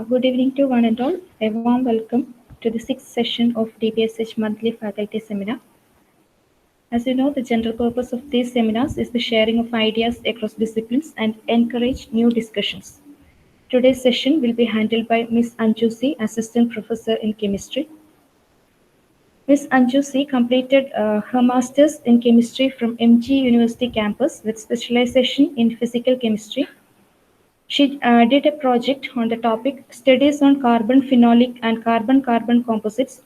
Good evening to one and all. A warm welcome to the sixth session of DPSH Monthly Faculty Seminar. As you know, the general purpose of these seminars is the sharing of ideas across disciplines and encourage new discussions. Today's session will be handled by Ms. Anjusi, Assistant Professor in Chemistry. Ms. Anjusi completed her Master's in Chemistry from MG University campus with specialization in Physical Chemistry. She did a project on the topic Studies on Carbon Phenolic and Carbon-Carbon Composites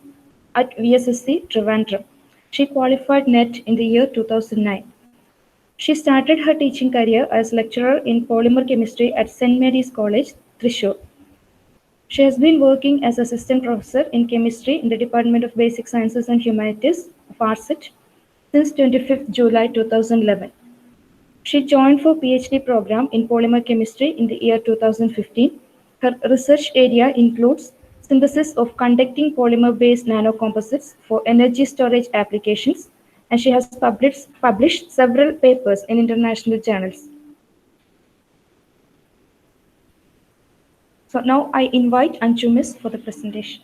at VSSC Trivandrum. She qualified NET in the year 2009. She started her teaching career as lecturer in polymer chemistry at St. Mary's College, Thrissur. She has been working as assistant professor in chemistry in the Department of Basic Sciences and Humanities, FARSET, since 25th July 2011. She joined for PhD program in polymer chemistry in the year 2015. Her research area includes synthesis of conducting polymer-based nanocomposites for energy storage applications, and she has published several papers in international journals. So now I invite Anju Miss for the presentation.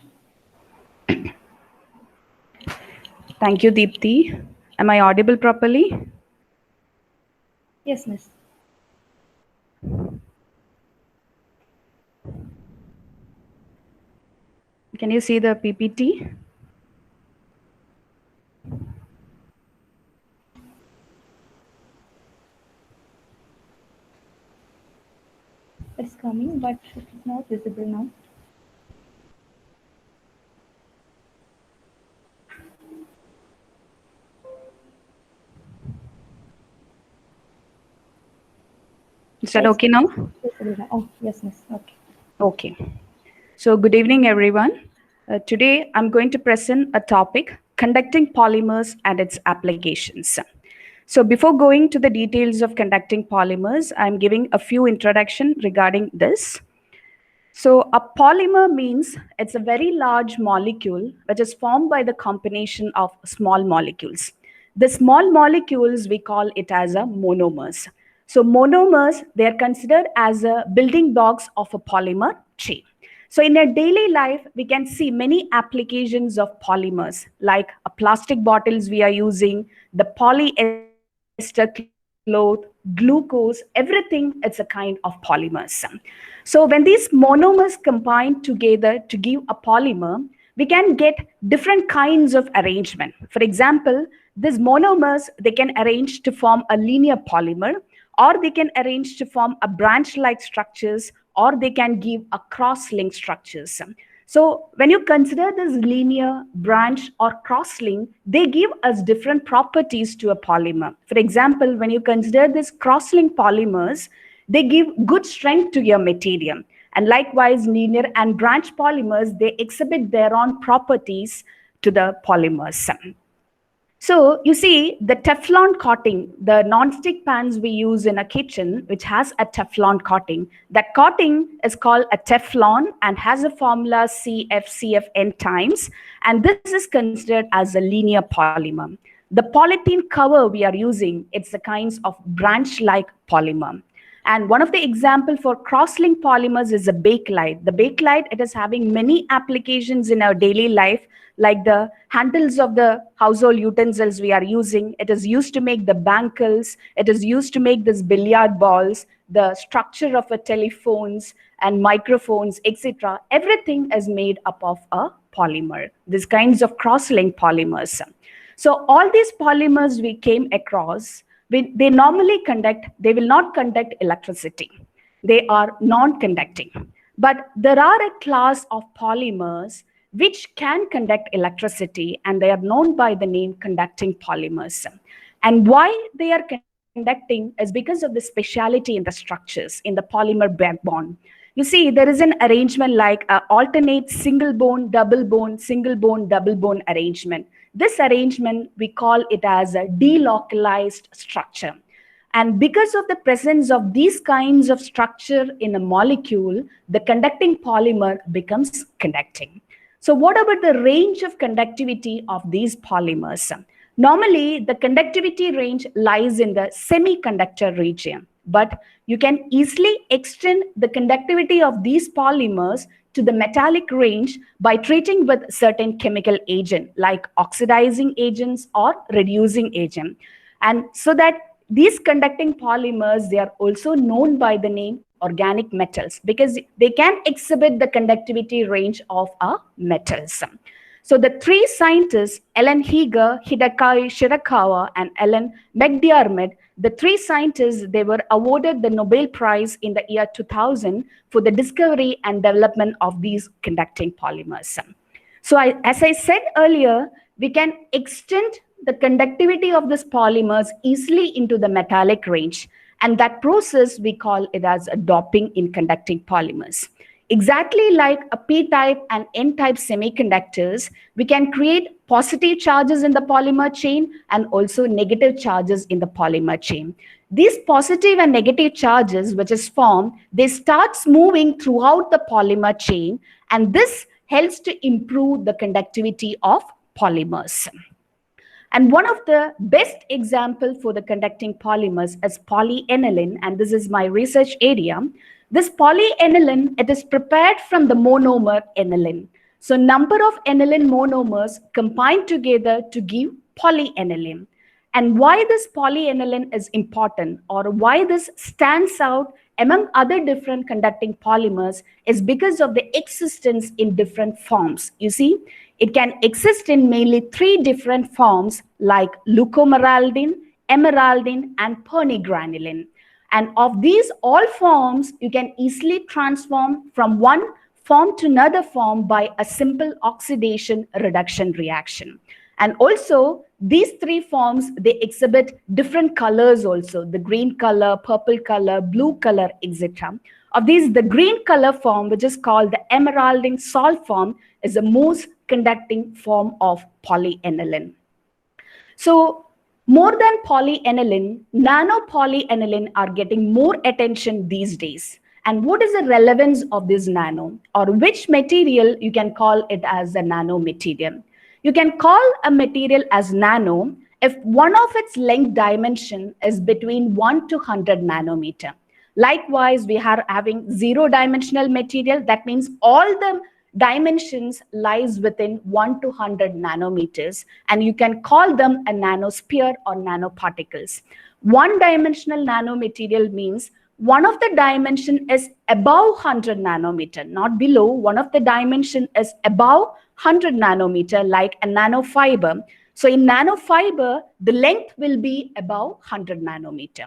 Thank you, Deepthi. Am I audible properly? Yes, Miss. Can you see the PPT? It's coming, but it's not visible now. Is that okay now? Oh, yes, Miss. Okay. Okay. So good evening, everyone. Today, I'm going to present a topic, conducting polymers and its applications. So before going to the details of conducting polymers, I'm giving a few introduction regarding this. So a polymer means it's a very large molecule which is formed by the combination of small molecules. The small molecules, we call it as a monomers. So monomers, they are considered as a building blocks of a polymer chain. So in our daily life, we can see many applications of polymers, like plastic bottles we are using, the polyester cloth, glucose, everything, it's a kind of polymers. So when these monomers combine together to give a polymer, we can get different kinds of arrangement. For example, these monomers, they can arrange to form a linear polymer, or they can arrange to form a branch-like structures, or they can give a cross-link structures. So when you consider this linear, branch, or cross-link, they give us different properties to a polymer. For example, when you consider this cross-link polymers, they give good strength to your material. And likewise, linear and branch polymers, they exhibit their own properties to the polymers. So you see the Teflon coating, the non-stick pans we use in a kitchen, which has a Teflon coating. That coating is called a Teflon and has a formula CFCFN times. And this is considered as a linear polymer. The polythene cover we are using, it's the kinds of branch-like polymer. And one of the example for cross-link polymers is a bakelite. The bakelite, it is having many applications in our daily life, like the handles of the household utensils we are using. It is used to make the bangles. It is used to make these billiard balls, the structure of a telephones and microphones, etc. Everything is made up of a polymer. These kinds of cross-link polymers. So all these polymers we came across, they normally they will not conduct electricity. They are non-conducting. But there are a class of polymers which can conduct electricity, and they are known by the name conducting polymers. And why they are conducting is because of the speciality in the structures, in the polymer backbone. You see, there is an arrangement like an alternate single bone, double bone, single bone, double bone arrangement. This arrangement, we call it as a delocalized structure. And because of the presence of these kinds of structure in a molecule, the conducting polymer becomes conducting. So what about the range of conductivity of these polymers? Normally, the conductivity range lies in the semiconductor region. but you can easily extend the conductivity of these polymers to the metallic range by treating with certain chemical agent like oxidizing agents or reducing agent. And so that these conducting polymers, they are also known by the name organic metals because they can exhibit the conductivity range of a metals. So the three scientists, Ellen Heger, Hideaki Shirakawa, and Ellen McDiarmid, the three scientists, they were awarded the Nobel Prize in the year 2000 for the discovery and development of these conducting polymers. So as I said earlier, we can extend the conductivity of these polymers easily into the metallic range. And that process, we call it as a doping in conducting polymers. Exactly like a p-type and n-type semiconductors, we can create positive charges in the polymer chain and also negative charges in the polymer chain. These positive and negative charges which is formed, they start moving throughout the polymer chain, and this helps to improve the conductivity of polymers. And one of the best example for the conducting polymers is polyaniline, and this is my research area. This polyaniline, it is prepared from the monomer aniline. So number of aniline monomers combine together to give polyaniline. And why this polyaniline is important, or why this stands out among other different conducting polymers, is because of the existence in different forms. You see, it can exist in mainly three different forms like leucomeraldine, emeraldine, and pernigranulin. And of these all forms, you can easily transform from one form to another form by a simple oxidation reduction reaction. And also, these three forms, they exhibit different colors also, the green color, purple color, blue color, etc. Of these, the green color form, which is called the emeraldine salt form, is the most conducting form of polyaniline. So, more than polyaniline, nanopolyaniline are getting more attention these days. And what is the relevance of this nano, or which material you can call it as a nano material? You can call a material as nano if one of its length dimension is between 1 to 100 nanometer. Likewise, we are having zero dimensional material. That means all the dimensions lies within 1 to 100 nanometers, and you can call them a nanosphere or nanoparticles. One dimensional nanomaterial means one of the dimension is above 100 nanometer, not below. One of the dimension is above 100 nanometer, like a nanofiber. So in nanofiber, the length will be above 100 nanometer.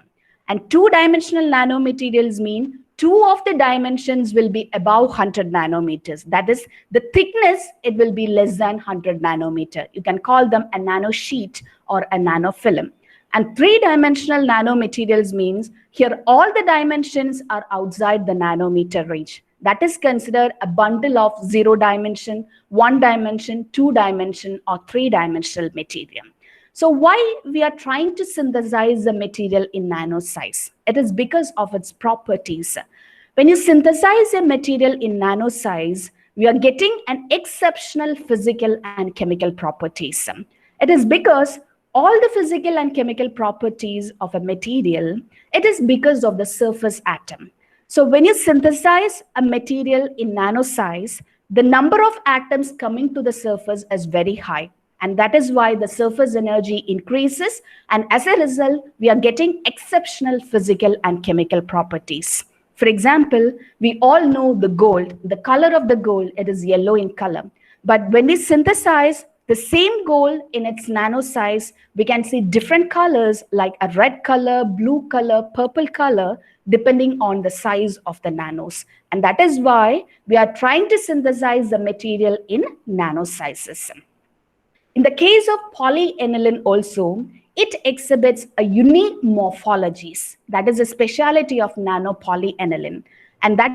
And two-dimensional nanomaterials mean two of the dimensions will be above 100 nanometers. That is, the thickness, it will be less than 100 nanometer. You can call them a nanosheet or a nanofilm. And three-dimensional nanomaterials means here all the dimensions are outside the nanometer range. That is considered a bundle of zero dimension, one dimension, two dimension, or three-dimensional material. So why we are trying to synthesize the material in nano size? It is because of its properties. When you synthesize a material in nano size, we are getting an exceptional physical and chemical properties. It is because all the physical and chemical properties of a material, it is because of the surface atom. So when you synthesize a material in nano size, the number of atoms coming to the surface is very high. And that is why the surface energy increases. And as a result, we are getting exceptional physical and chemical properties. For example, we all know the gold, the color of the gold, it is yellow in color. But when we synthesize the same gold in its nano size, we can see different colors like a red color, blue color, purple color, depending on the size of the nanos. And that is why we are trying to synthesize the material in nano sizes. In the case of polyaniline also, it exhibits a unique morphologies. That is a speciality of nanopolyaniline. And that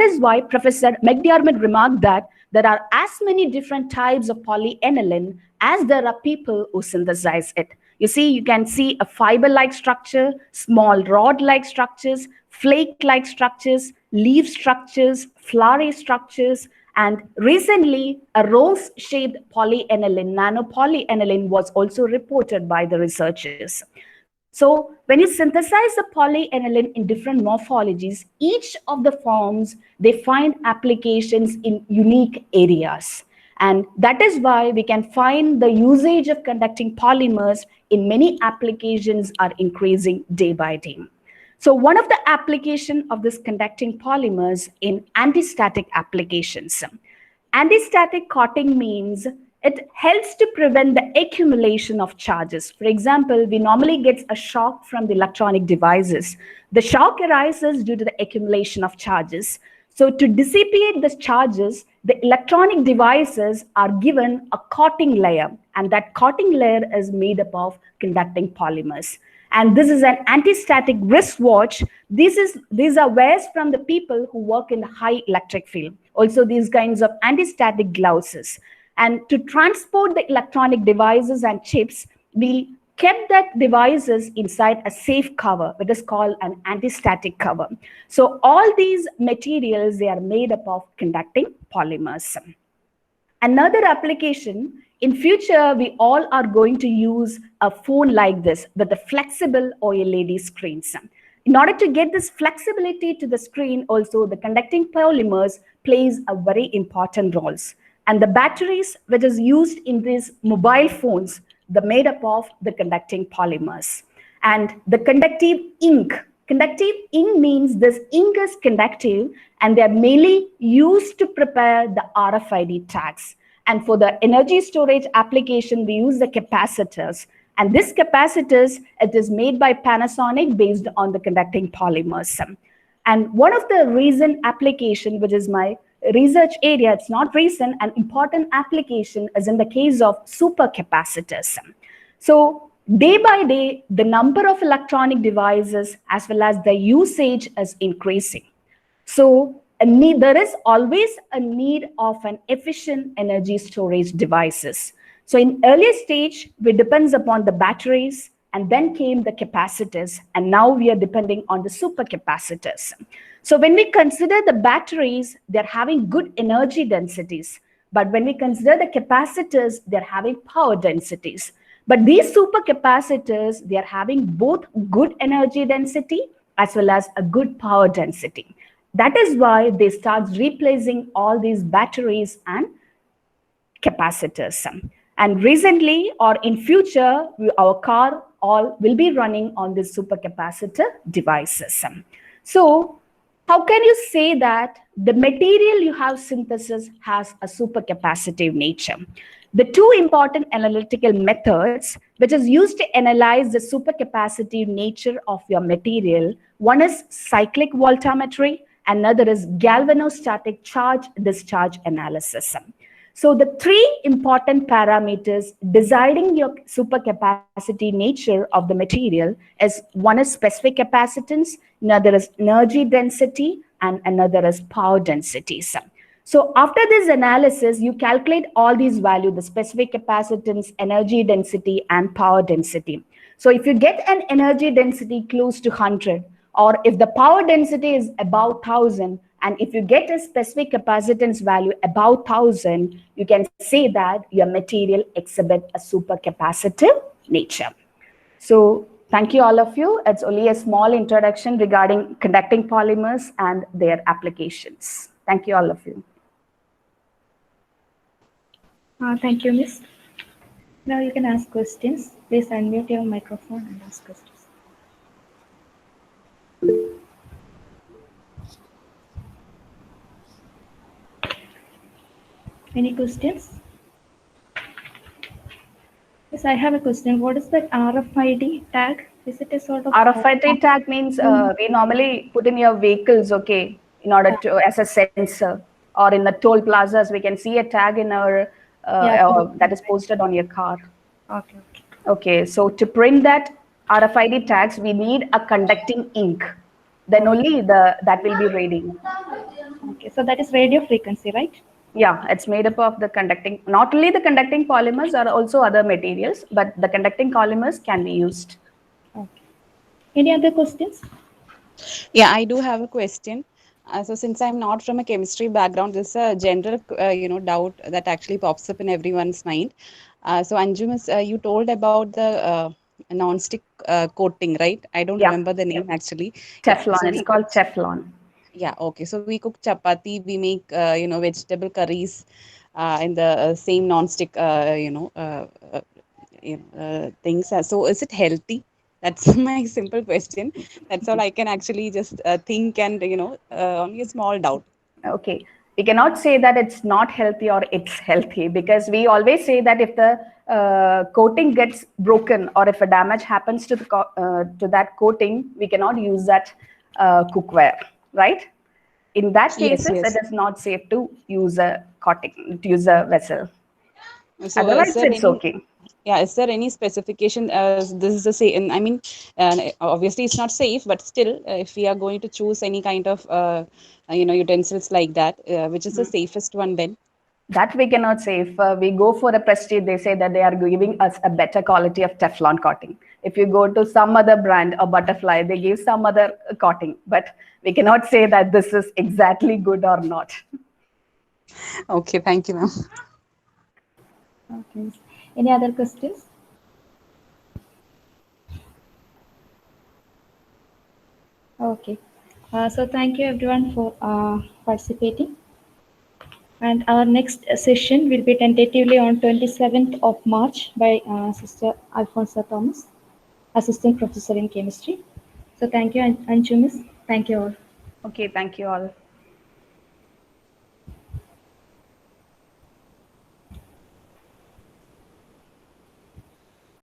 is why Professor McDiarmid remarked that there are as many different types of polyaniline as there are people who synthesize it. You see, you can see a fiber-like structure, small rod-like structures, flake-like structures, leaf structures, flowery structures, and recently a rose-shaped polyaniline, nanopolyaniline, was also reported by the researchers. So when you synthesize the polyaniline in different morphologies, each of the forms, they find applications in unique areas. And that is why we can find the usage of conducting polymers in many applications are increasing day by day. So one of the application of this conducting polymers in anti-static applications. Anti-static coating means it helps to prevent the accumulation of charges. For example, we normally get a shock from the electronic devices. The shock arises due to the accumulation of charges. So to dissipate the charges, the electronic devices are given a coating layer, and that coating layer is made up of conducting polymers. And this is an anti-static wristwatch. These are wears from the people who work in the high electric field. Also, these kinds of anti-static gloves. And to transport the electronic devices and chips, we kept that devices inside a safe cover, which is called an anti-static cover. So all these materials, they are made up of conducting polymers. Another application, in future, we all are going to use a phone like this with the flexible OLED screens. In order to get this flexibility to the screen, also the conducting polymers plays a very important role. And the batteries which is used in these mobile phones, they're made up of the conducting polymers. And the conductive ink. Conductive ink means this ink is conductive and they're mainly used to prepare the RFID tags. And for the energy storage application, we use the capacitors. And this capacitors, it is made by Panasonic based on the conducting polymers. And one of the recent application, which is my research area, it's not recent, an important application is in the case of supercapacitors. So day by day, the number of electronic devices as well as the usage is increasing. So there is always a need of an efficient energy storage devices. So in earlier stage, we depends upon the batteries, and then came the capacitors, and now we are depending on the supercapacitors. So when we consider the batteries, they're having good energy densities. But when we consider the capacitors, they're having power densities. But these supercapacitors, they are having both good energy density as well as a good power density. That is why they start replacing all these batteries and capacitors. And recently or in future, our car all will be running on these supercapacitor devices. So how can you say that the material you have synthesis has a supercapacitive nature? The two important analytical methods which is used to analyze the supercapacitive nature of your material, one is cyclic voltammetry, another is galvanostatic charge discharge analysis. So the three important parameters deciding your supercapacity nature of the material is one is specific capacitance, another is energy density, and another is power density. So after this analysis, you calculate all these values, the specific capacitance, energy density, and power density. So if you get an energy density close to 100, or if the power density is about 1000, and if you get a specific capacitance value about 1000, you can say that your material exhibits a supercapacitive nature. So thank you all of you. It's only a small introduction regarding conducting polymers and their applications. Thank you all of you. Thank you, Miss. Now you can ask questions. Please unmute your microphone and ask questions. Any questions? Yes, I have a question. What is that RFID tag? Is it a sort of RFID tag means we normally put in your vehicles, okay, in order to as a sensor, or in the toll plazas we can see a tag in our that is posted on your car. Okay. Okay, so to print that RFID tags, we need a conducting ink. Then only that will be reading. Okay, so that is radio frequency, right? Yeah, it's made up of the conducting, not only the conducting polymers, are also other materials, but the conducting polymers can be used. Okay. Any other questions? Yeah, I do have a question. So since I'm not from a chemistry background, this is a general, doubt that actually pops up in everyone's mind. So Anju, you told about the non-stick coating, right? I don't Yeah. remember the name actually. Teflon. So It's called Teflon. yeah, okay. So we cook chapati, we make vegetable curries in the same non-stick things. So is it healthy? That's my simple question. That's all I can actually just think, and only a small doubt. Okay. We cannot say that it's not healthy or it's healthy, because we always say that if the coating gets broken or if a damage happens to to that coating, we cannot use that cookware, right? In that Yes, cases, it yes. is not safe to use a coating, to use a vessel. So is Otherwise, there it's any, okay. yeah, is there any specification? This is the same. I mean, obviously it's not safe, but still, if we are going to choose any kind of utensils like that, which is the safest one then? That we cannot say. If we go for a prestige, they say that they are giving us a better quality of Teflon coating. If you go to some other brand or Butterfly, they give some other coating. But we cannot say that this is exactly good or not. Okay, thank you, ma'am. Okay. Any other questions? Okay. So thank you everyone for participating. And our next session will be tentatively on 27th of March by Sister Alfonso Thomas, Assistant Professor in Chemistry. So thank you, Anju Miss. Thank you all. Okay, thank you all.